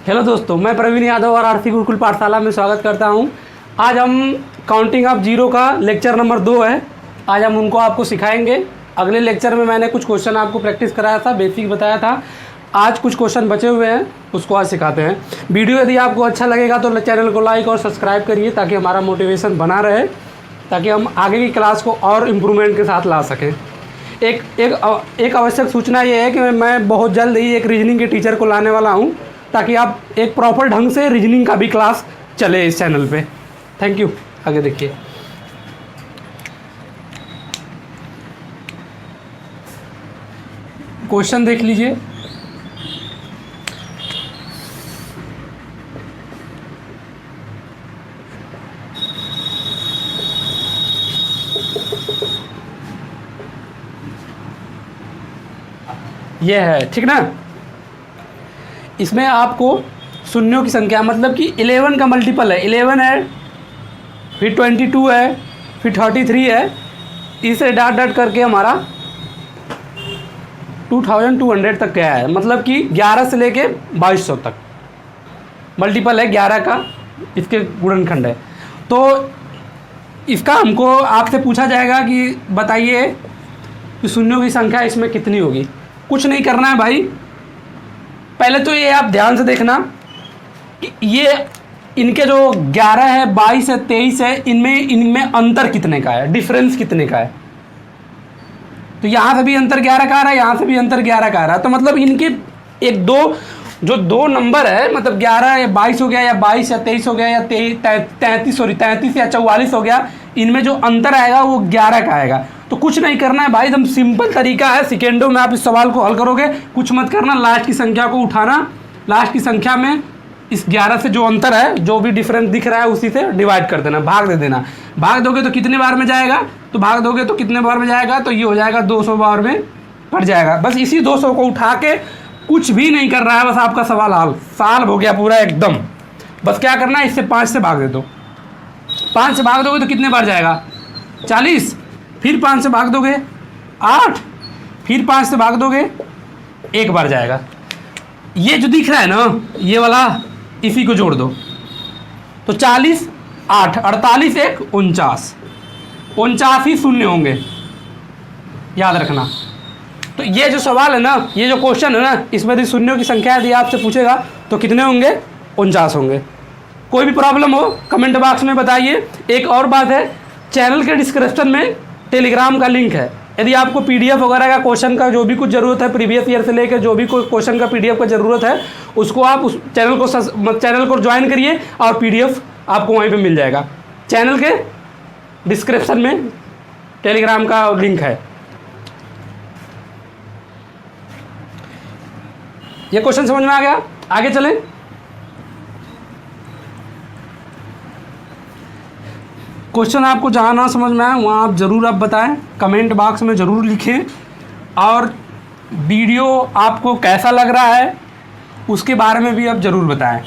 Hello दोस्तों, मैं प्रवीण यादव और आरसी गुरुकुल पाठशाला में स्वागत करता हूं। आज हम काउंटिंग ऑफ जीरो का लेक्चर नंबर 2 है। आज हम उनको आपको सिखाएंगे। अगले लेक्चर में मैंने कुछ क्वेश्चन आपको प्रैक्टिस कराया था, बेसिक बताया था। आज कुछ क्वेश्चन बचे हुए हैं, उसको आज सिखाते हैं। वीडियो यदि आपको अच्छा लगेगा तो चैनल को लाइक और सब्सक्राइब करिए ताकि हमारा मोटिवेशन बना रहे, ताकि हम आगे की क्लास को और इम्प्रूवमेंट के साथ ला सकें। एक आवश्यक सूचना ये है कि मैं बहुत जल्द ही एक रीजनिंग के टीचर को लाने वाला हूँ, ताकि आप एक प्रॉपर ढंग से रीजनिंग का भी क्लास चले इस चैनल पे। Thank you. आगे देखिए, क्वेश्चन देख लीजिए। ये है, ठीक ना। इसमें आपको शून्यों की संख्या, मतलब कि 11 का मल्टीपल है, 11 है, फिर 22 है, फिर 33 है, इसे डाट डाट करके हमारा 2200 तक गया है। मतलब कि 11 से लेके 2200 तक मल्टीपल है 11 का, इसके गुणनखंड है। तो इसका हमको आपसे पूछा जाएगा कि बताइए कि शून्यों की संख्या इसमें कितनी होगी। कुछ नहीं करना है भाई, पहले तो ये आप ध्यान से देखना कि ये इनके जो 11 है, 22 है, 23 है, इनमें अंतर कितने का है, डिफरेंस कितने का है। तो यहाँ से भी अंतर 11 का आ रहा है, यहाँ से भी अंतर 11 का आ रहा है। तो मतलब इनके एक दो जो दो नंबर है, मतलब 11 या 22 हो गया, या 22 या 23 हो गया, या 33 या 44 हो गया, इनमें जो अंतर आएगा वो 11 का आएगा। तो कुछ नहीं करना है भाई, एकदम सिंपल तरीका है, सेकेंडों में आप इस सवाल को हल करोगे। कुछ मत करना, लास्ट की संख्या को उठाना, लास्ट की संख्या में इस 11 से जो अंतर है, जो भी डिफरेंस दिख रहा है, उसी से डिवाइड कर देना, भाग दे देना। भाग दोगे तो कितने बार में जाएगा, तो भाग दोगे तो कितने बार में जाएगा, तो ये हो जाएगा 200 बार में पड़ जाएगा। बस इसी 200 को उठा के, कुछ भी नहीं कर रहा है, बस आपका सवाल हल सॉल्व हो गया पूरा एकदम। बस क्या करना है, इससे 5 से भाग दे दो। 5 से भाग दोगे तो कितने बार जाएगा, 40, फिर 5 से भाग दोगे 8, फिर 5 से भाग दोगे 1 बार जाएगा। ये जो दिख रहा है ना, ये वाला, इसी को जोड़ दो तो 40, 8, 48, 1, 49, 49 ही शून्य होंगे, याद रखना। तो ये जो सवाल है ना, ये जो क्वेश्चन है ना, इसमें यदि शून्यों की संख्या यदि आपसे पूछेगा तो कितने होंगे, 49 होंगे। कोई भी प्रॉब्लम हो कमेंट बॉक्स में बताइए। एक और बात है, चैनल के डिस्क्रिप्शन में टेलीग्राम का लिंक है। यदि आपको पीडीएफ वगैरह का क्वेश्चन का जो भी कुछ ज़रूरत है, प्रीवियस ईयर से लेकर जो भी कोई क्वेश्चन का पीडीएफ का ज़रूरत है, उसको आप उस चैनल को ज्वाइन करिए और पीडीएफ आपको वहीं पे मिल जाएगा। चैनल के डिस्क्रिप्शन में टेलीग्राम का लिंक है। ये क्वेश्चन समझ में आ गया, आगे चलें। क्वेश्चन आपको जहाँ ना समझ में आए वहाँ आप ज़रूर आप बताएं, कमेंट बॉक्स में ज़रूर लिखें। और वीडियो आपको कैसा लग रहा है उसके बारे में भी आप ज़रूर बताएं।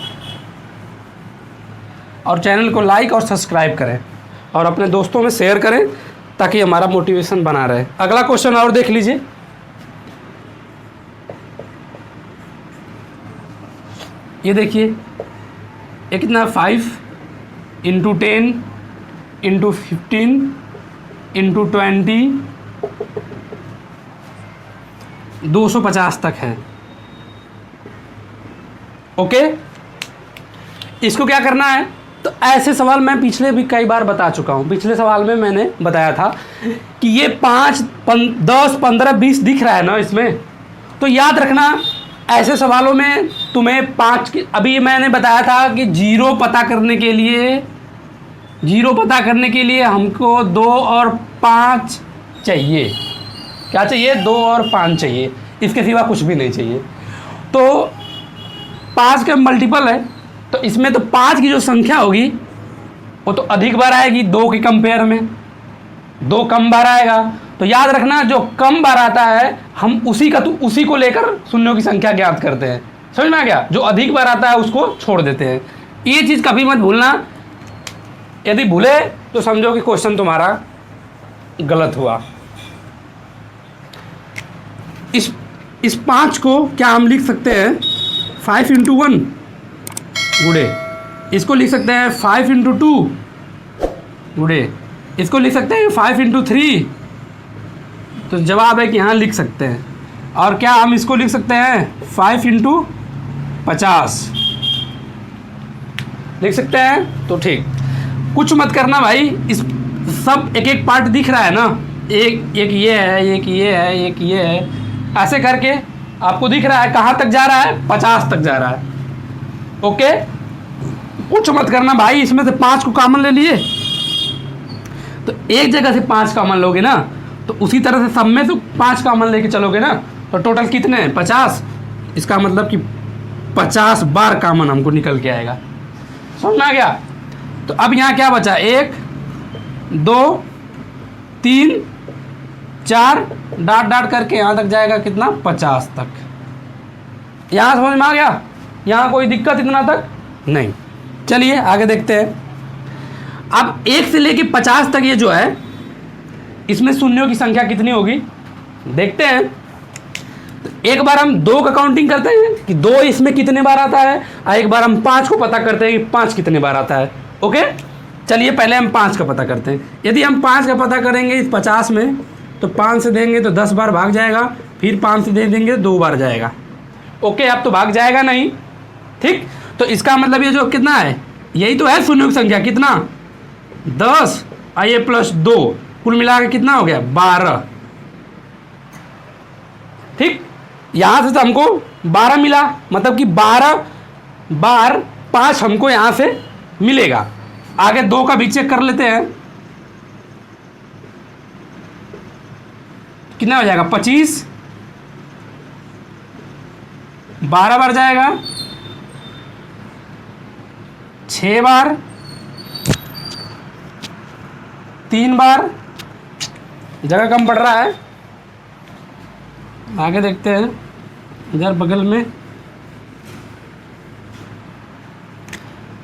और चैनल को लाइक और सब्सक्राइब करें और अपने दोस्तों में शेयर करें, ताकि हमारा मोटिवेशन बना रहे। अगला क्वेश्चन और देख लीजिए। ये देखिए, ये कितना, 5 × 10 × 15 × 20, 250 तक है। ओके, इसको क्या करना है, तो ऐसे सवाल मैं पिछले भी कई बार बता चुका हूँ। पिछले सवाल में मैंने बताया था कि ये 5, 10, 15, 20 दिख रहा है ना इसमें, तो याद रखना ऐसे सवालों में तुम्हें 5 की, अभी मैंने बताया था कि जीरो पता करने के लिए हमको 2 और 5 चाहिए। क्या चाहिए, 2 और 5 चाहिए, इसके सिवा कुछ भी नहीं चाहिए। तो 5 के मल्टीपल है, तो इसमें तो 5 की जो संख्या होगी वो तो अधिक बार आएगी 2 के कंपेयर में, 2 कम बार आएगा। तो याद रखना, जो कम बार आता है हम उसी को लेकर शून्यों की संख्या ज्ञात करते हैं। समझ में आ गया, जो अधिक बार आता है उसको छोड़ देते हैं। ये चीज़ कभी मत भूलना, यदि भूले तो समझो कि क्वेश्चन तुम्हारा गलत हुआ। इस 5 को क्या हम लिख सकते हैं, 5 × 1, गुड़े, इसको लिख सकते हैं 5 इंटू 2 गुड़े, इसको लिख सकते हैं 5 इंटू 3। तो जवाब है कि हाँ लिख सकते हैं। और क्या हम इसको लिख सकते हैं 5 इंटू 50 लिख सकते हैं। तो ठीक, कुछ मत करना भाई, इस सब एक एक पार्ट दिख रहा है ना, एक एक ये है, एक ये है, एक ये है, ऐसे करके आपको दिख रहा है कहाँ तक जा रहा है, 50 तक जा रहा है। ओके, कुछ मत करना भाई, इसमें से 5 को कॉमन ले लिए तो एक जगह से 5 कॉमन लोगे ना, तो उसी तरह से सब में से 5 कॉमन लेके चलोगे ना, तो टोटल कितने हैं 50। इसका मतलब कि 50 बार कॉमन हमको निकल के आएगा। समझ में आ गया। तो अब यहाँ क्या बचा, 1 2 3 4 डाट डाट करके यहाँ तक जाएगा कितना, 50 तक। यहाँ समझ में आ गया, यहाँ कोई दिक्कत इतना तक नहीं। चलिए आगे देखते हैं। अब 1 से लेके 50 तक ये जो है, इसमें शून्यों की संख्या कितनी होगी देखते हैं। तो एक बार हम 2 का काउंटिंग करते हैं कि 2 इसमें कितने बार आता है, और एक बार हम 5 को पता करते हैं कि 5 कितने बार आता है। ओके, चलिए पहले हम 5 का पता करते हैं। यदि हम 5 का पता करेंगे इस 50 में, तो 5 से देंगे तो 10 बार भाग जाएगा, फिर 5 से दे देंगे 2 बार जाएगा। ओके, अब तो भाग जाएगा नहीं, ठीक। तो इसका मतलब ये जो कितना है, यही तो है शून्य की संख्या, कितना 10 और ये प्लस 2, कुल मिला के कितना हो गया 12। ठीक, यहाँ से तो हमको 12 मिला, मतलब कि 12 बार 5 हमको यहाँ से मिलेगा। आगे 2 का भी चेक कर लेते हैं, कितना हो जाएगा 25, 12 बार जाएगा, 6 बार, 3 बार, जगह कम पड़ रहा है। आगे देखते हैं, इधर बगल में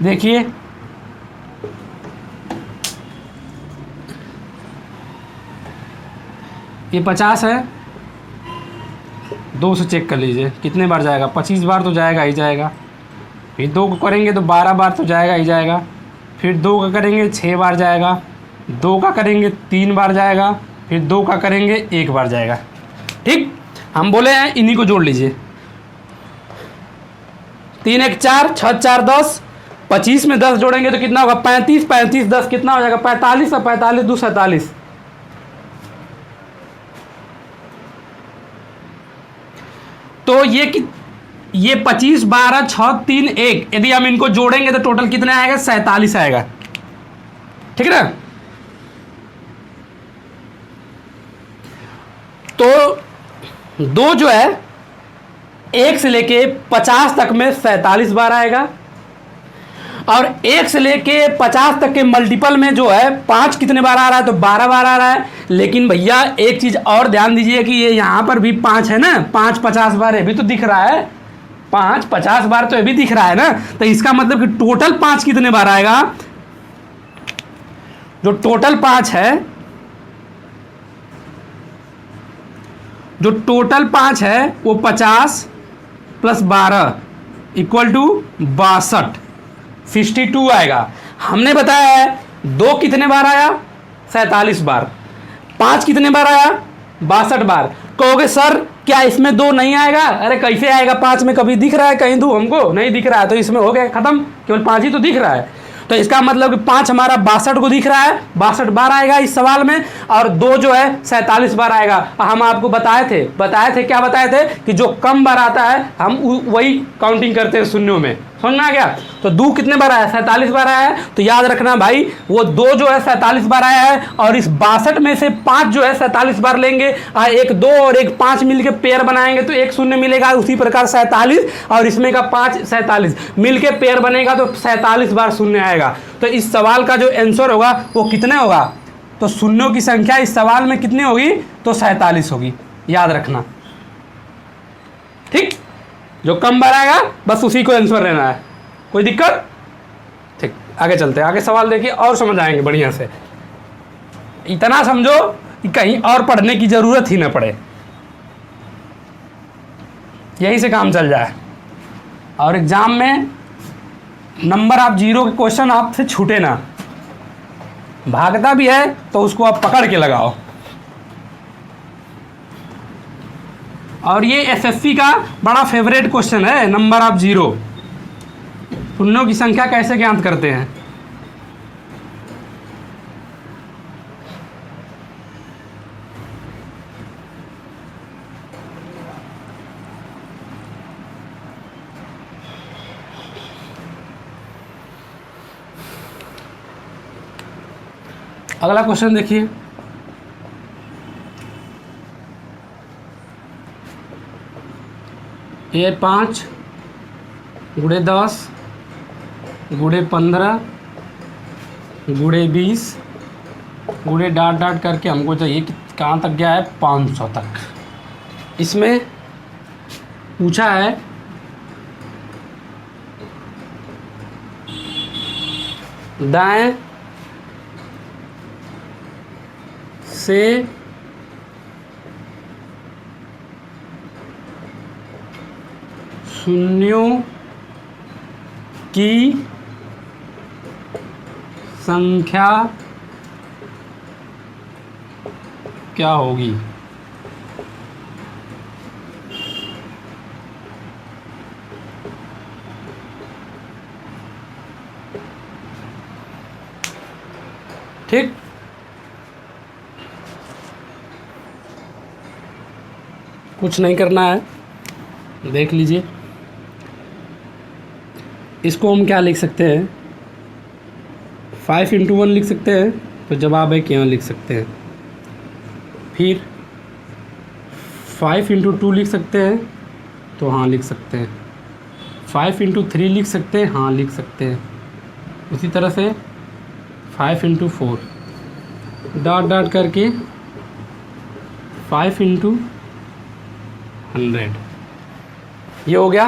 देखिए, ये 50 है, 2 से चेक कर लीजिए कितने बार जाएगा, 25 बार तो जाएगा ही जाएगा। फिर 2 को करेंगे तो 12 बार तो जाएगा ही जाएगा। फिर 2 का करेंगे 6 बार जाएगा, 2 का करेंगे 3 बार जाएगा, फिर 2 का करेंगे 1 बार जाएगा। ठीक, हम बोले हैं इन्हीं को जोड़ लीजिए, 3 1 4 6 4 10, 25 में 10 जोड़ेंगे तो कितना होगा 35, 35 10 कितना हो जाएगा 45, और 45 2 47। तो ये 25 12 6 3 1, यदि हम इनको जोड़ेंगे तो टोटल कितने आएगा 47 आएगा। ठीक है ना। तो 2 जो है 1 से लेके 50 तक में 47 बार आएगा, और 1 से लेके 50 तक के मल्टीपल में जो है 5 कितने बार आ रहा है, तो 12 बार आ रहा है। लेकिन भैया एक चीज और ध्यान दीजिए कि ये यहाँ पर भी 5 है ना, 5 50 बार ये भी तो दिख रहा है, 5 50 बार तो ये भी दिख रहा है ना। तो इसका मतलब कि टोटल 5 कितने बार आएगा, जो टोटल 5 है, जो टोटल 5 है वो 50 प्लस 12 इक्वल टू 62, 62 आएगा। हमने बताया है 2 कितने बार आया 47 बार, 5 कितने बार आया 62 बार। कहोगे सर क्या इसमें 2 नहीं आएगा, अरे कैसे आएगा, 5 में कभी दिख रहा है कहीं 2 हमको नहीं दिख रहा है, तो इसमें हो गया खत्म, केवल 5 ही तो दिख रहा है। तो इसका मतलब कि 5 हमारा 62 को दिख रहा है, 62 बार आएगा इस सवाल में, और 2 जो है 47 बार आएगा। हम आपको बताए थे क्या बताए थे कि जो कम बार आता है हम वही काउंटिंग करते हैं शून्यों में। समझ में आ गया। तो 2 कितने बार आया 47 बार आया है, तो याद रखना भाई वो 2 जो है 47 बार आया है, और इस 62 में से 5 जो है 47 बार लेंगे, और एक 2 और एक 5 मिलके पेयर बनाएंगे तो एक शून्य मिलेगा, उसी प्रकार 47 और इसमें का 5 47 मिलके पेयर बनेगा तो 47 बार शून्य आएगा। तो इस सवाल का जो आंसर होगा वो कितने होगा, तो शून्यों की संख्या इस सवाल में कितनी होगी, तो 47 होगी, याद रखना। ठीक, जो कम बार आएगा बस उसी को आंसर लेना है, कोई दिक्कत। ठीक, आगे चलते हैं, आगे सवाल देखिए और समझ आएंगे बढ़िया से। इतना समझो कि कहीं और पढ़ने की जरूरत ही ना पड़े, यही से काम चल जाए। और एग्जाम में नंबर ऑफ जीरो के क्वेश्चन आपसे छूटे ना, भागता भी है तो उसको आप पकड़ के लगाओ। और ये एसएससी का बड़ा फेवरेट क्वेश्चन है, नंबर ऑफ जीरो, शून्यों की संख्या कैसे ज्ञात करते हैं। अगला क्वेश्चन देखिए, ये 5 गुणे 10 गुणे 15 गुणे 20 गुणे डाट डाट करके हमको चाहिए कि कहाँ तक गया है, 500 तक। इसमें पूछा है दाएं से शून्यों की संख्या क्या होगी। ठीक, कुछ नहीं करना है, देख लीजिए। इसको हम क्या लिख सकते हैं, 5 × 1 लिख सकते हैं, तो जवाब है कि यहाँ लिख सकते हैं। फिर 5 × 2 लिख सकते हैं, तो हाँ लिख सकते हैं। 5 × 3 लिख सकते हैं, हाँ लिख सकते हैं। उसी तरह से 5 × 4 डॉट डॉट करके 5 × 100, ये हो गया।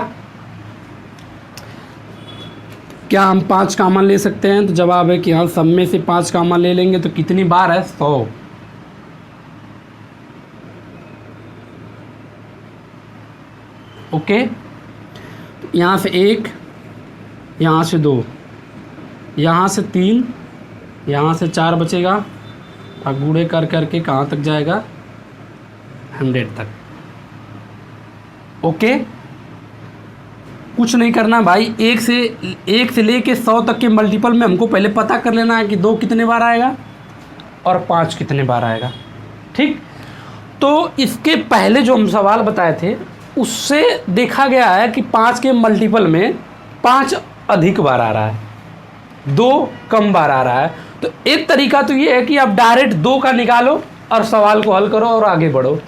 क्या हम 5 कॉमन ले सकते हैं, तो जवाब है कि हाँ, सब में से 5 कॉमन ले लेंगे तो कितनी बार है, 100। ओके, यहाँ से 1, यहाँ से 2, यहाँ से 3, यहाँ से 4 बचेगा, और गुणे कर करके कहाँ तक जाएगा, 100 तक। ओके, कुछ नहीं करना भाई, एक से लेके 100 तक के मल्टीपल में हमको पहले पता कर लेना है कि 2 कितने बार आएगा और 5 कितने बार आएगा। ठीक, तो इसके पहले जो हम सवाल बताए थे उससे देखा गया है कि 5 के मल्टीपल में 5 अधिक बार आ रहा है, 2 कम बार आ रहा है। तो एक तरीका तो ये है कि आप डायरेक्ट 2 का निकालो और सवाल को हल करो और आगे बढ़ो।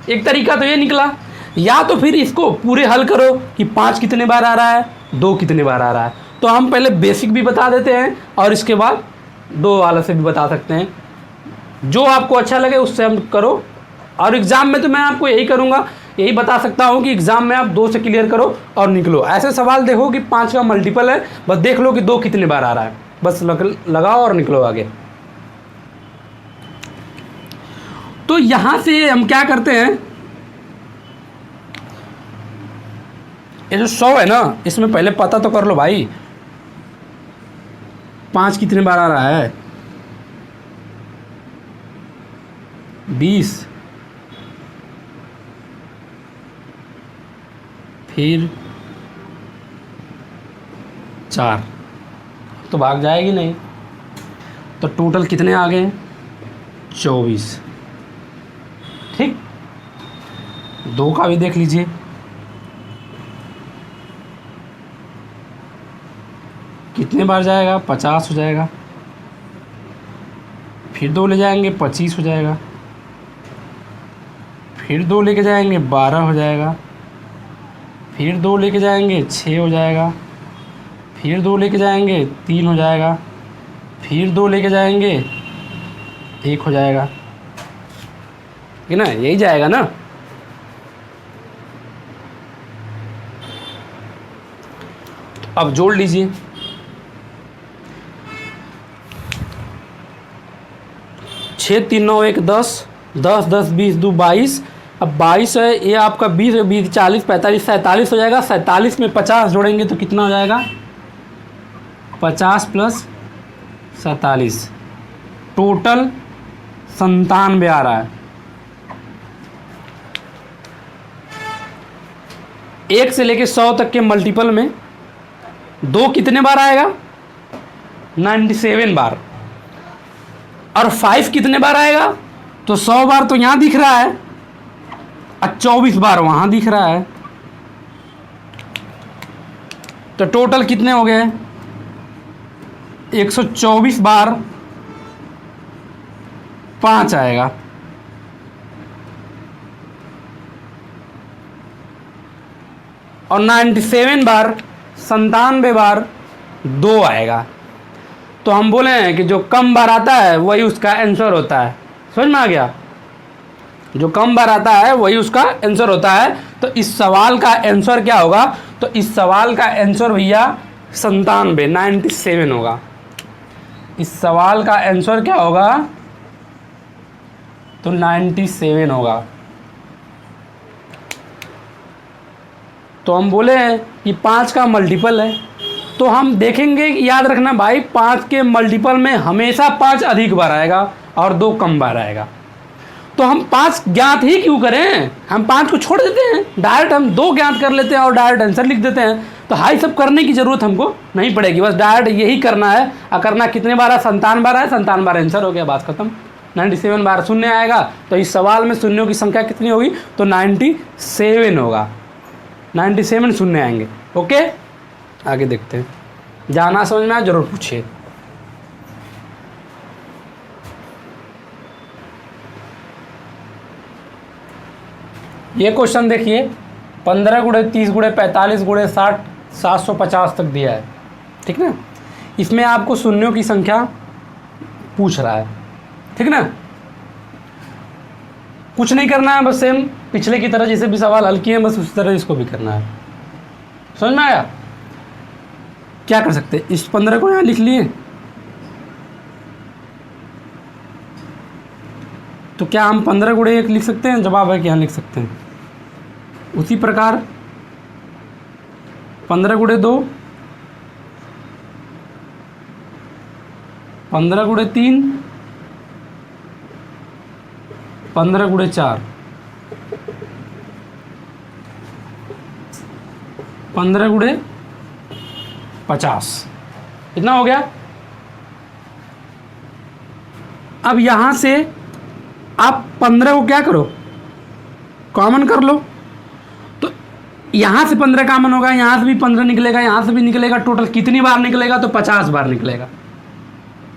एक तरीका तो ये निकला, या तो फिर इसको पूरे हल करो कि 5 कितने बार आ रहा है, 2 कितने बार आ रहा है। तो हम पहले बेसिक भी बता देते हैं और इसके बाद 2 वाले से भी बता सकते हैं, जो आपको अच्छा लगे उससे हम करो। और एग्ज़ाम में तो मैं आपको यही करूँगा, यही बता सकता हूँ कि एग्ज़ाम में आप 2 से क्लियर करो और निकलो। ऐसे सवाल देखो कि 5 का मल्टीपल है, बस देख लो कि 2 कितने बार आ रहा है, बस लगाओ और निकलो आगे। तो यहाँ से हम क्या करते हैं, ये जो 100 है ना, इसमें पहले पता तो कर लो भाई 5 कितने बार आ रहा है, 20, फिर 4, तो भाग जाएगी नहीं। तो टोटल कितने आ गए, 24। ठीक, 2 का भी देख लीजिए, कितने बार जाएगा, 50 हो जाएगा। फिर 2 ले जाएंगे 25 हो जाएगा। फिर 2 लेके जाएंगे 12 हो जाएगा। फिर 2 लेके जाएंगे 6 हो जाएगा। फिर 2 लेके जाएंगे 3 हो जाएगा। फिर 2 लेके जाएंगे 1 हो जाएगा, ठीक ना, यही जाएगा ना। अब जोड़ लीजिए, 6 3 9 1 10, 10 10 20 2 22। अब 22 है, ये आपका 20 20 40 45 47 हो जाएगा। 47 में 50 जोड़ेंगे तो कितना हो जाएगा, 50 प्लस 47, टोटल 97 आ रहा है। 1 से लेके 100 तक के मल्टीपल में 2 कितने बार आएगा? 97 बार। और 5 कितने बार आएगा? तो 100 बार तो यहाँ दिख रहा है और 24 बार वहाँ दिख रहा है। तो टोटल कितने हो गए? 124 बार 5 आएगा। और 97 बार 97 बार 2 आएगा। तो हम बोले हैं कि जो कम बार आता है वही उसका आंसर होता है। समझ में आ गया? जो कम बार आता है वही उसका आंसर होता है। तो इस सवाल का आंसर क्या होगा? तो इस सवाल का आंसर भैया 97 होगा। इस सवाल का आंसर क्या होगा? तो 97 होगा। तो हम बोले हैं कि 5 का मल्टीपल है, तो हम देखेंगे कि याद रखना भाई 5 के मल्टीपल में हमेशा 5 अधिक बार आएगा और 2 कम बार आएगा। तो हम 5 ज्ञात ही क्यों करें? हम 5 को छोड़ देते हैं, डायरेक्ट हम 2 ज्ञात कर लेते हैं और डायरेक्ट आंसर लिख देते हैं। तो हाई सब करने की ज़रूरत हमको नहीं पड़ेगी, बस डायरेक्ट यही करना है। और करना कितने बार है? 57 बार है, 57 बार आंसर हो गया, बात खत्म। 97 बार शून्य आएगा, तो इस सवाल में शून्यों की संख्या कितनी होगी? तो 97 होगा। 97 शून्य आएंगे। ओके, आगे देखते हैं। जाना समझ में आया जरूर पूछिए। ये क्वेश्चन देखिए, 15 गुणे 30 गुणे 45 गुणे 60 750 तक दिया है, ठीक ना। इसमें आपको शून्यों की संख्या पूछ रहा है, ठीक ना। कुछ नहीं करना है, बस सेम पिछले की तरह जैसे भी सवाल हल किए हैं बस उसी तरह इसको भी करना है। समझ में आया? क्या कर सकते हैं, इस 15 को यहाँ लिख लिए, तो क्या हम 15 गुणे 1 लिख सकते हैं? जवाब है कि यहाँ लिख सकते हैं। उसी प्रकार 15 गुणे 2, 15 गुणे 3, 15 गुणे 4, 15 गुणे 50, इतना हो गया। अब यहां से आप 15 को क्या करो, कॉमन कर लो। तो यहां से 15 कॉमन होगा, यहां से भी 15 निकलेगा, यहां से भी निकलेगा। टोटल कितनी बार निकलेगा? तो 50 बार निकलेगा।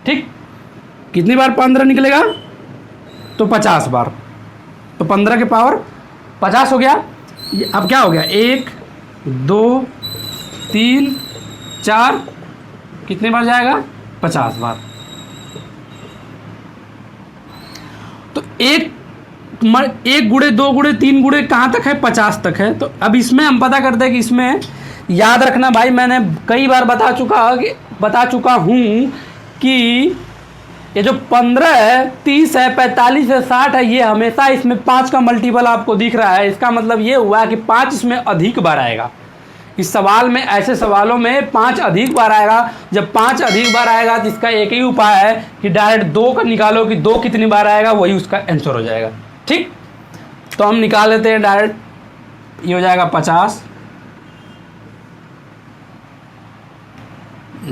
ठीक, कितनी बार 15 निकलेगा? तो 50 बार। तो 15 के पावर 50 हो गया। अब क्या हो गया? 1 2 3 4, कितने बार जाएगा? 50 बार। तो एक गुणे 2 गुणे 3 गुणे कहाँ तक है? 50 तक है। तो अब इसमें हम पता करते हैं कि इसमें याद रखना भाई, मैंने कई बार बता चुका हूँ कि ये जो 15 है, 30 है, 45 है, 60 है, ये हमेशा इसमें 5 का मल्टीपल आपको दिख रहा है। इसका मतलब ये हुआ कि 5 इसमें अधिक बार आएगा। इस सवाल में, ऐसे सवालों में 5 अधिक बार आएगा। जब 5 अधिक बार आएगा तो इसका एक ही उपाय है कि डायरेक्ट 2 का निकालो कि 2 कितनी बार आएगा, वही उसका आंसर हो जाएगा। ठीक, तो हम निकाल लेते हैं डायरेक्ट। ये हो जाएगा 50,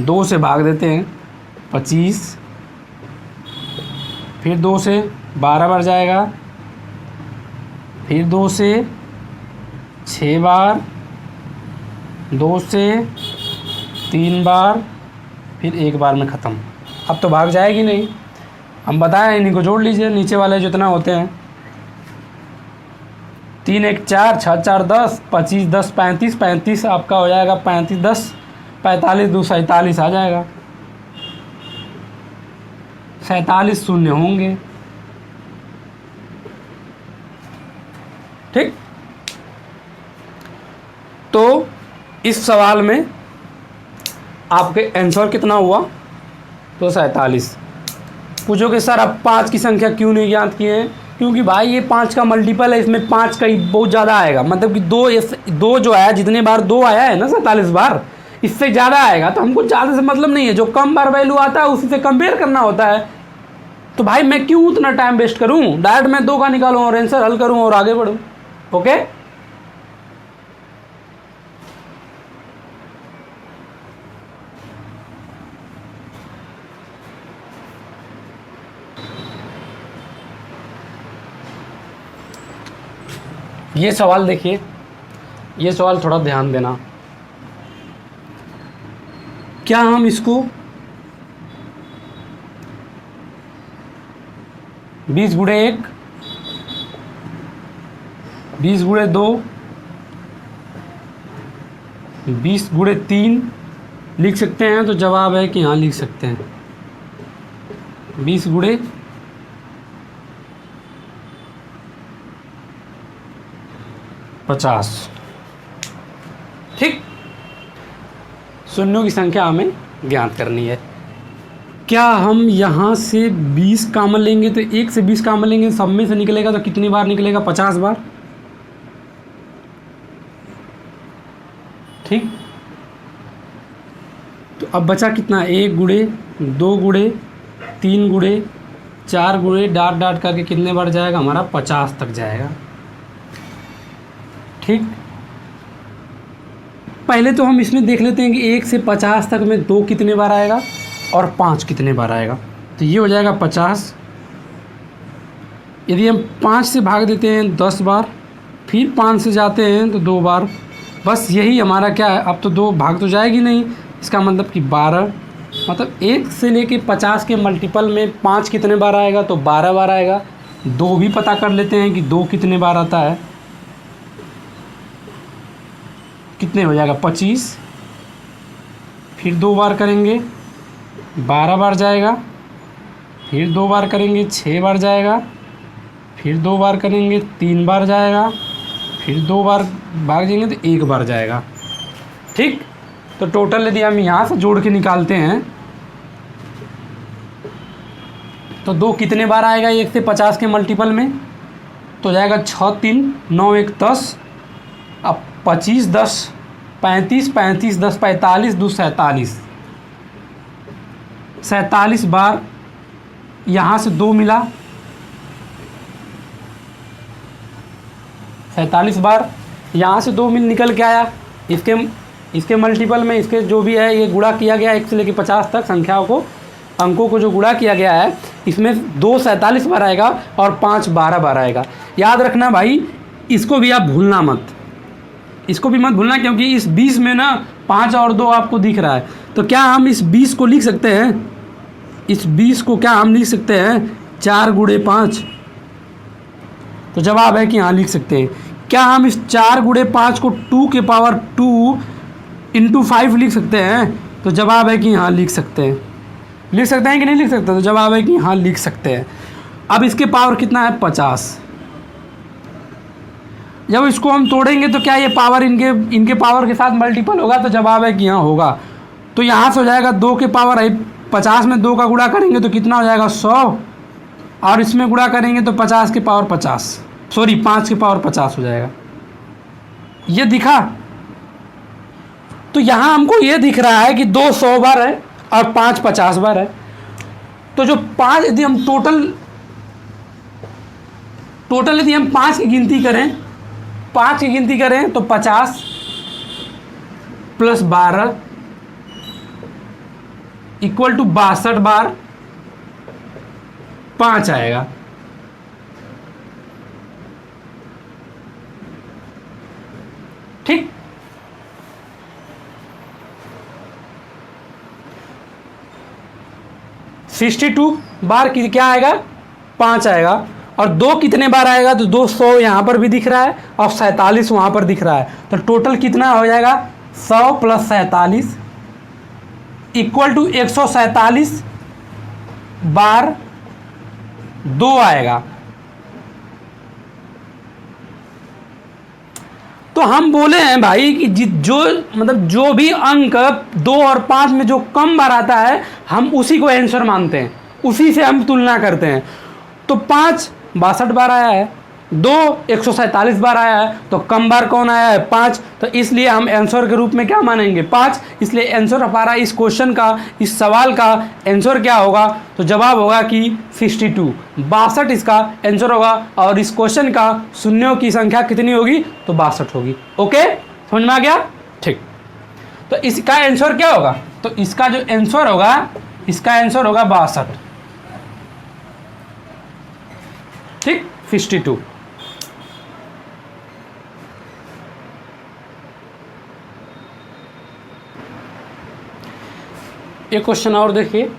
2 से भाग देते हैं 25, फिर 2 से 12 बार जाएगा, फिर 2 से 6 बार, 2 से 3 बार, फिर 1 बार में ख़त्म। अब तो भाग जाएगी नहीं, हम बताएं, इन्हीं को जोड़ लीजिए नीचे वाले जितना होते हैं। 3 1 4, 6 4 10, 25 10 35, 35 आपका हो जाएगा 35 10, 45 2 47 आ जाएगा। 47 शून्य होंगे। ठीक, तो इस सवाल में आपके आंसर कितना हुआ? तो 47। पूछोगे सर अब 5 की संख्या क्यों नहीं ज्ञात किए हैं? क्योंकि भाई ये 5 का मल्टीपल है, इसमें 5 का ही बहुत ज़्यादा आएगा। मतलब कि 2 जो है, जितने बार 2 आया है ना 47 बार, इससे ज़्यादा आएगा तो हमको ज़्यादा से मतलब नहीं है, जो कम बार वैल्यू आता है उसी से कंपेयर करना होता है। तो भाई मैं क्यों उतना टाइम वेस्ट करूं, डायरेक्ट मैं 2 का निकालूं और आंसर हल करूं और आगे बढ़ूं। ओके, ये सवाल देखिए, ये सवाल थोड़ा ध्यान देना। क्या हम इसको 20 गुणे 1, 20 गुणे 2, 20 गुणे 3 लिख सकते हैं? तो जवाब है कि हाँ लिख सकते हैं। 20 गुणे 50। ठीक, शून्यों की संख्या हमें ज्ञात करनी है। क्या हम यहाँ से 20 कॉमन लेंगे तो 1 से 20 कॉमन लेंगे, सब में से निकलेगा तो कितनी बार निकलेगा? 50 बार। ठीक, तो अब बचा कितना? 1 गुणे 2 गुणे 3 गुणे 4 गुणे डाट डाट करके कितने बार जाएगा हमारा? 50 तक जाएगा। ठीक, पहले तो हम इसमें देख लेते हैं कि 1 से 50 तक में 2 कितने बार आएगा और 5 कितने बार आएगा। तो ये हो जाएगा 50। यदि हम 5 से भाग देते हैं 10 बार, फिर 5 से जाते हैं तो 2 बार, बस यही हमारा क्या है। अब तो 2 भाग तो जाएगी नहीं, इसका मतलब कि 12, मतलब 1 से लेके 50 के मल्टीपल में 5 कितने बार आएगा? तो 12 बार आएगा। 2 भी पता कर लेते हैं कि 2 कितने बार आता है। कितने हो जाएगा? 25, फिर 2 बार करेंगे 12 बार जाएगा, फिर 2 बार करेंगे 6 बार जाएगा, फिर 2 बार करेंगे 3 बार जाएगा, फिर 2 बार भाग जाएंगे तो 1 बार जाएगा। ठीक, तो टोटल यदि हम यहाँ से जोड़ के निकालते हैं तो 2 कितने बार आएगा 1 से 50 के मल्टीपल में? तो जाएगा 6 3 9 1 10। अब 25 10 35, 35 10 45, 2 47, 47 बार यहाँ से 2 मिला, 47 बार यहाँ से 2 मिल निकल के आया। इसके मल्टीपल में इसके जो भी है ये गुणा किया गया 1 से लेकर 50 तक संख्याओं को, अंकों को जो गुणा किया गया है, इसमें 2 47 बार आएगा और 5 12 बार आएगा। याद रखना भाई, इसको भी आप भूलना मत, इसको भी मत भूलना, क्योंकि इस 20 में ना 5 और 2 आपको दिख रहा है। तो क्या हम इस 20 को लिख सकते हैं? इस 20 को क्या हम लिख सकते हैं 4 गुणे 5? तो जवाब है कि हाँ लिख सकते हैं। क्या हम इस 4 गुणे 5 को 2 के पावर 2 इंटू 5 लिख सकते हैं? तो जवाब है कि हाँ लिख सकते हैं। लिख सकते हैं कि नहीं लिख सकते? तो जवाब है कि हाँ लिख सकते हैं। अब इसके पावर कितना है? 50। जब इसको हम तोड़ेंगे तो क्या ये पावर इनके पावर के साथ मल्टीपल होगा? तो जवाब है कि हाँ होगा। तो यहाँ से हो जाएगा 2 के पावर 50 में 2 का गुणा करेंगे तो कितना हो जाएगा? 100, और इसमें गुणा करेंगे तो 50 के पावर 50, सॉरी 5 के पावर 50 हो जाएगा। ये दिखा? तो यहाँ हमको ये दिख रहा है कि 2 100 बार है और 5 50 बार है। तो जो 5 यदि हम टोटल यदि हम 5 की गिनती करें तो 50 प्लस 12 इक्वल टू 62 बार 5 आएगा। ठीक, सिक्सटी 62 बार की क्या आएगा? 5 आएगा। और 2 कितने बार आएगा? तो 200 यहाँ पर भी दिख रहा है और 47 वहाँ पर दिख रहा है। तो टोटल कितना हो जाएगा? 100 प्लस 47 इक्वल टू 147 बार 2 आएगा। तो हम बोले हैं भाई कि जो भी अंक 2 और 5 में जो कम बार आता है हम उसी को आंसर मानते हैं, उसी से हम तुलना करते हैं। तो 5 62 बार आया है, 2 147 बार आया है, तो कम बार कौन आया है 5, तो इसलिए हम आंसर के रूप में क्या मानेंगे 5। इसलिए आंसर हमारा इस क्वेश्चन का, इस सवाल का आंसर क्या होगा, तो जवाब होगा कि 62, 62 इसका आंसर होगा। और इस क्वेश्चन का शून्यों की संख्या कितनी होगी, तो 62 होगी। ओके, समझ में आ गया? ठीक, तो इसका आंसर क्या होगा, तो इसका जो आंसर होगा, इसका आंसर होगा 62। ठीक, 62। एक क्वेश्चन और देखिए,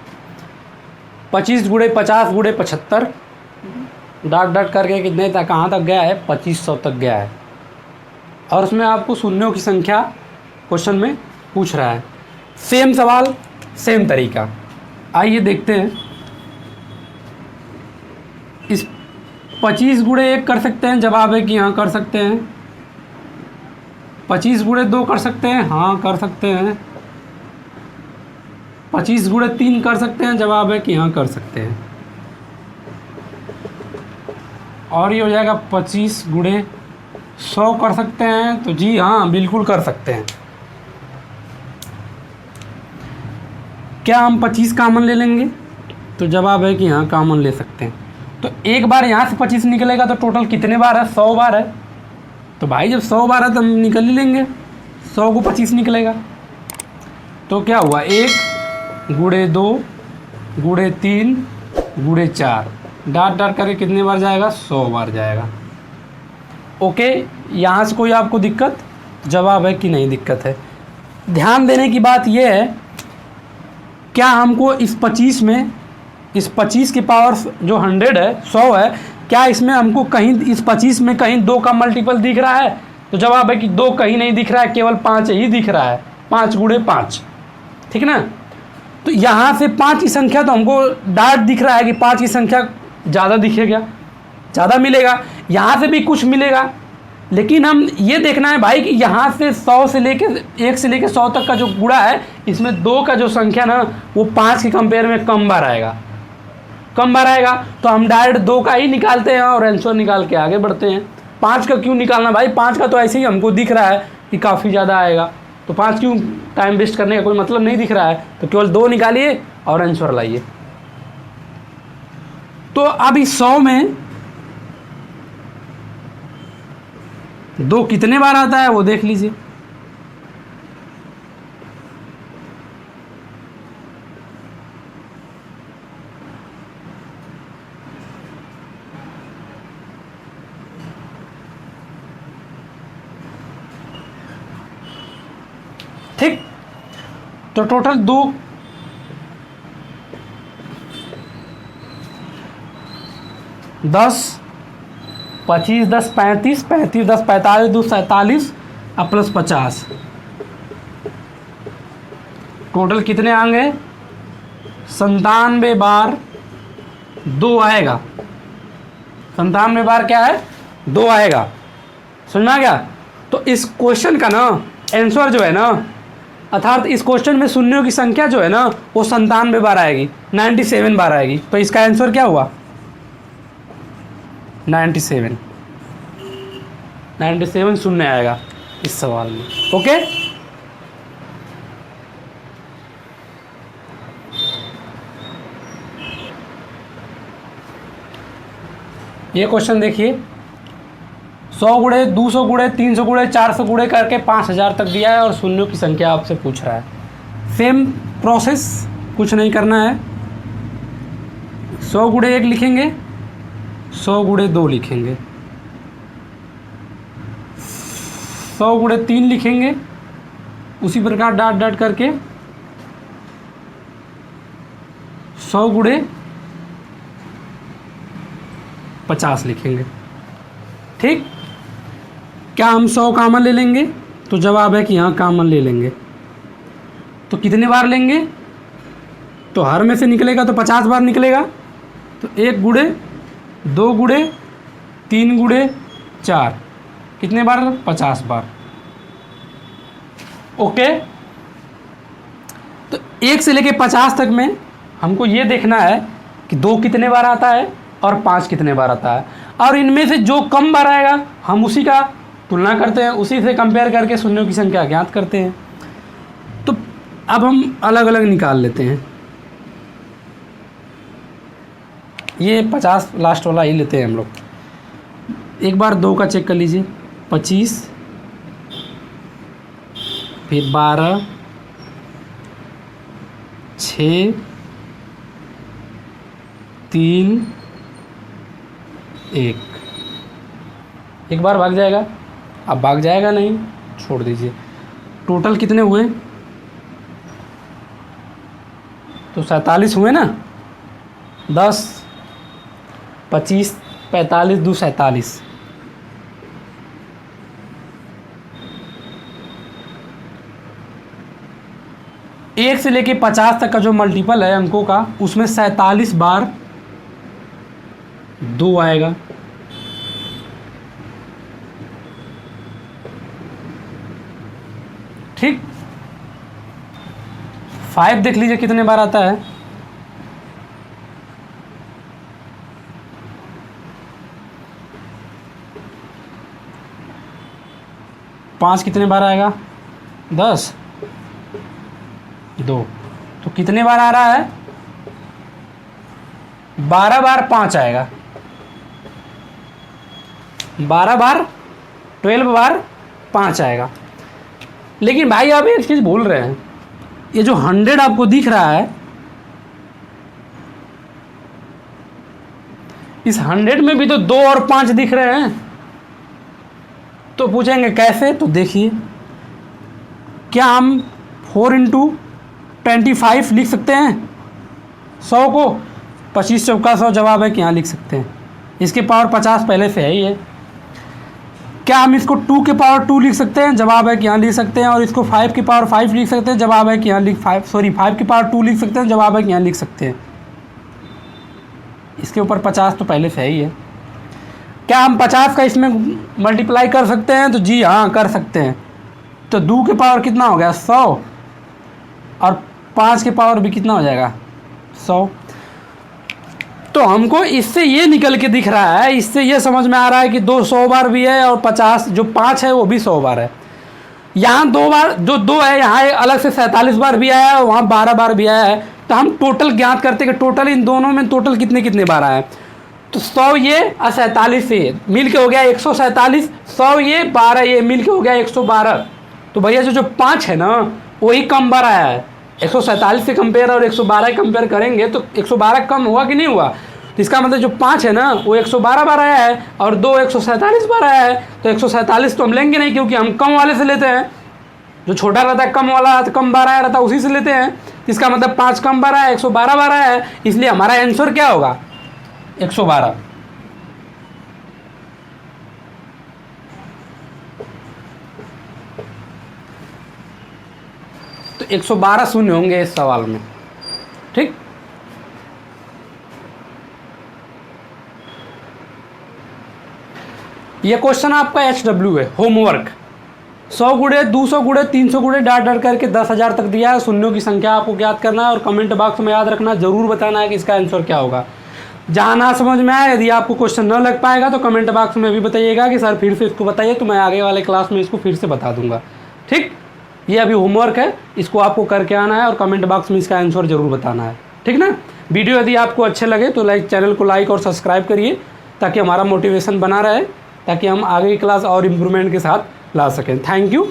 25 गुणे 50 गुणे 75, डाट डाट करके कितने तक, कहाँ तक गया है, 2500 तक गया है। और उसमें आपको शून्यों की संख्या क्वेश्चन में पूछ रहा है। सेम सवाल, सेम तरीका। आइए देखते हैं। इस 25 गुणे 1 कर सकते हैं, जवाब है कि हाँ कर सकते हैं। 25 गुणे 2 कर सकते हैं, हाँ कर सकते हैं। 25 गुणे 3 कर सकते हैं, जवाब है कि हाँ कर सकते हैं। और ये हो जाएगा 25 गुणे 100 कर सकते हैं, तो जी हाँ बिल्कुल कर सकते हैं। क्या हम 25 कामन ले लेंगे, तो जवाब है कि हाँ कामन ले सकते हैं। तो एक बार यहाँ से 25 निकलेगा तो टोटल कितने बार है, 100 बार है। तो भाई जब 100 बार है तो हम निकल ही लेंगे, 100 को 25 निकलेगा। तो क्या हुआ, 1 गुणे 2 गुणे 3 गुणे 4, डाट डाट करके कितने बार जाएगा, 100 बार जाएगा। ओके, यहाँ से कोई आपको दिक्कत, जवाब है कि नहीं दिक्कत है। ध्यान देने की बात यह है, क्या हमको इस 25 में, इस 25 की पावर जो 100 है, 100 है, क्या इसमें हमको कहीं इस 25 में कहीं 2 का मल्टीपल दिख रहा है, तो जवाब है कि 2 कहीं नहीं दिख रहा है, केवल 5 ही दिख रहा है, 5 गुणे 5। ठीक ना, तो यहाँ से 5 की संख्या, तो हमको डाट दिख रहा है कि 5 की संख्या ज़्यादा दिखेगा, ज़्यादा मिलेगा, यहाँ से भी कुछ मिलेगा। लेकिन हम ये देखना है भाई कि यहाँ से 100 से लेके 1 से लेके 100 तक का जो गुणा है, इसमें 2 का जो संख्या ना वो 5 के कंपेयर में कम बार आएगा, कम बार आएगा। तो हम डायरेक्ट 2 का ही निकालते हैं और आंसर निकाल के आगे बढ़ते हैं। 5 का क्यों निकालना भाई, 5 का तो ऐसे ही हमको दिख रहा है कि काफ़ी ज़्यादा आएगा, तो 5 क्यों टाइम वेस्ट करने का कोई मतलब नहीं दिख रहा है, तो केवल 2 निकालिए और आंसर लाइए। तो अब इस 100 में 2 कितने बार आता है वो देख लीजिए। ठीक, तो टोटल 2 10 25 10 35 35 10 45 2 47 और प्लस 50, टोटल कितने आएंगे, 97 बार 2 आएगा। 97 बार क्या है, 2 आएगा। समझ में आ गया? तो इस क्वेश्चन का ना आंसर जो है ना, अर्थात इस क्वेश्चन में शून्यों की संख्या जो है ना वो 97 बार आएगी, 97 बार आएगी। तो इसका आंसर क्या हुआ, 97 शून्य आएगा इस सवाल में। ओके, ये क्वेश्चन देखिए, 100 गुणे 200 गुणे 300 गुणे 400 गुणे करके 5000 तक दिया है और शून्यों की संख्या आपसे पूछ रहा है। सेम प्रोसेस, कुछ नहीं करना है। 100 गुणे 1 लिखेंगे, 100 गुणे 2 लिखेंगे, 100 गुणे 3 लिखेंगे, उसी प्रकार डाट डाट करके 100 गुणे 50 लिखेंगे। ठीक, क्या हम 100 कामन ले लेंगे, तो जवाब है कि हाँ कामन ले लेंगे। तो कितने बार लेंगे, तो हर में से निकलेगा तो 50 बार निकलेगा। तो 1 गुणे 2 गुणे 3 गुणे 4, कितने बार, 50 बार। ओके, तो 1 से लेके 50 तक में हमको ये देखना है कि 2 कितने बार आता है और 5 कितने बार आता है। और इनमें से जो कम बार आएगा हम उसी का तुलना करते हैं, उसी से कंपेयर करके शून्यों की संख्या ज्ञात करते हैं। तो अब हम अलग अलग निकाल लेते हैं। ये 50 लास्ट वाला ही लेते हैं हम लोग। एक बार 2 का चेक कर लीजिए, 25 फिर 12 6 3 1। एक बार भाग जाएगा, अब भाग जाएगा नहीं, छोड़ दीजिए। टोटल कितने हुए? तो 47 हुए ना। 10 25 45 2 47। एक से लेके 50 तक का जो मल्टीपल है अंकों का, उसमें 47 बार 2 आएगा। ठीक। 5 देख लीजिए कितने बार आता है। पाँच कितने बार आएगा? 10 2। तो कितने बार आ रहा है? 12 बार 5 आएगा। 12 बार 12 बार 5 आएगा। लेकिन भाई आप एक चीज़ भूल रहे हैं, ये जो 100 आपको दिख रहा है, इस 100 में भी तो 2 और 5 दिख रहे हैं। तो पूछेंगे कैसे? तो देखिए, क्या हम 4 × 25 लिख सकते हैं 100 को? 25 चौका 100 जवाब है कि यहाँ लिख सकते हैं। इसके पावर 50 पहले से है ही है। क्या हम इसको 2 के पावर 2 लिख सकते हैं? जवाब है कि यहाँ लिख सकते हैं। और इसको 5 की पावर 5 लिख सकते हैं? जवाब है कि यहाँ 5 की पावर 2 लिख सकते हैं? जवाब है कि यहाँ लिख सकते हैं। इसके ऊपर 50 तो पहले से ही है। क्या हम 50 का इसमें मल्टीप्लाई कर सकते हैं? तो जी हाँ, कर सकते हैं। तो 2 के पावर कितना हो गया? 100। और 5 के पावर भी कितना हो जाएगा? 100। तो हमको इससे ये निकल के दिख रहा है, इससे ये समझ में आ रहा है कि 200 बार भी है और 50 जो 5 है वो भी 100 बार है। यहाँ 2 बार जो 2 है, यहाँ अलग से 47 बार भी आया है, वहाँ 12 बार भी आया है। तो हम टोटल ज्ञात करते कि टोटल इन दोनों में टोटल कितने कितने बार आए। तो 100 ये और 47 ये मिल के हो गया 147। 100 ये 12 ये मिल के हो गया 112। तो भैया जो 5 है ना, वही कम बार आया है। 147 से कंपेयर और 112 कंपेयर करेंगे तो 112 कम हुआ कि नहीं हुआ? तो इसका मतलब जो 5 है ना, वो 112 बार आया है और 2 147 बार आया है। तो 147 तो हम लेंगे नहीं, क्योंकि हम कम वाले से लेते हैं। जो छोटा रहता है, कम वाला कम बार आया रहता है, उसी से लेते हैं। इसका मतलब 5 कम बार आया, 112 बार आया है, इसलिए हमारा आंसर क्या होगा? 112। तो 112 शून्य होंगे इस सवाल में। ठीक। ये क्वेश्चन आपका HW है, होमवर्क। 100 गुणे 200 गुणे 300 गुणे डाट डाट करके 10,000 तक दिया है। शून्यों की संख्या आपको ज्ञात करना है और कमेंट बॉक्स में याद रखना, जरूर बताना है कि इसका आंसर क्या होगा। जहाँ ना समझ में आए, यदि आपको क्वेश्चन न लग पाएगा तो कमेंट बॉक्स में भी बताइएगा कि सर फिर से इसको बताइए, तो मैं आगे वाले क्लास में इसको फिर से बता दूंगा। ठीक। ये अभी होमवर्क है, इसको आपको करके आना है और कमेंट बॉक्स में इसका आंसर जरूर बताना है। ठीक ना। वीडियो यदि आपको अच्छे लगे तो चैनल को लाइक और सब्सक्राइब करिए, ताकि हमारा मोटिवेशन बना रहे, ताकि हम आगे की क्लास और इम्प्रूवमेंट के साथ ला सकें। Thank you.